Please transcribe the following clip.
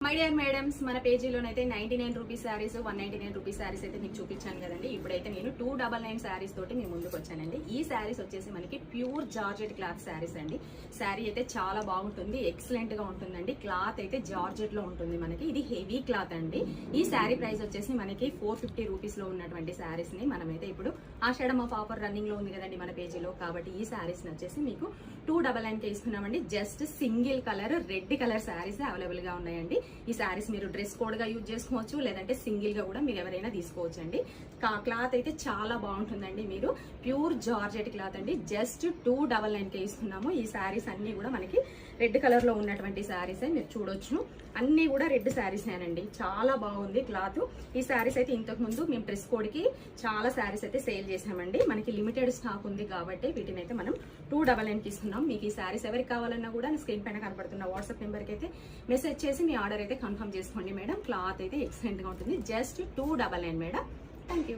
My dear madams, మన పేజీలోనైతే 99 rupees saris, 199 rupees saris అయితే మీకు చూపించాను కదండి. ఇప్పుడైతే నేను 299 శారీస్ తోటి మీ ముందుకు వచ్చానండి. ఈ శారీస్ వచ్చేసి మనకి ప్యూర్ జార్జెట్ క్లాత్ శారీస్ అండి. శారీ అయితే చాలా బాగుంటుంది, ఎక్సలెంట్ గా ఉంటుందండి. క్లాత్ అయితే జార్జెట్ లో ఉంటుంది మనకి. ఇది హెవీ క్లాత్ అండి. ఈ శారీ ప్రైస్ వచ్చేసి మనకి 450 రూపీస్ లో ఉన్నటువంటి శారీస్ ని మనమైతే ఇప్పుడు ఆషాఢం ఆఫ్ ఆఫర్ రన్నింగ్ లో ఉంది కదండి మన పేజీలో. కాబట్టి ఈ శారీస్ వచ్చేసి మీకు 299 కి ఇస్తున్నామండి. Just single colour red colour saris available గా ఉన్నాయండి. ఈ శారీస్ మీరు డ్రెస్ కోడ్ గా యూజ్ చేసుకోవచ్చు, లేదంటే సింగిల్ గా కూడా మీరు ఎవరైనా తీసుకోవచ్చు అండి. క్లాత్ అయితే చాలా బాగుంటుందండి. మీరు ప్యూర్ జార్జెట్ క్లాత్ అండి. జస్ట్ 299 కి ఇస్తున్నాము. ఈ శారీస్ అన్ని కూడా మనకి రెడ్ కలర్ లో ఉన్నటువంటి శారీస్ మీరు చూడొచ్చు. అన్ని కూడా రెడ్ శారీస్ ఏనండి. చాలా బాగుంది క్లాత్. ఈ శారీస్ అయితే ఇంతకు ముందు మేము డ్రెస్ కోడ్ కి చాలా శారీస్ అయితే సేల్ చేసామండి. మనకి లిమిటెడ్ స్టాక్ ఉంది కాబట్టి వీటిని అయితే మనం 299 కి ఇస్తున్నాం. మీకు ఈ శారీస్ ఎవరికి కావాలన్నా కూడా స్క్రీన్ పైన కనబడుతున్న వాట్సాప్ నెంబర్ కి అయితే మెసేజ్ చేసి మీ ఆర్డర్ అయితే కన్ఫర్మ్ చేసుకోండి మేడం. క్లాత్ అయితే ఎక్సలెంట్ గా ఉంటుంది. Just 299 madam. Thank you.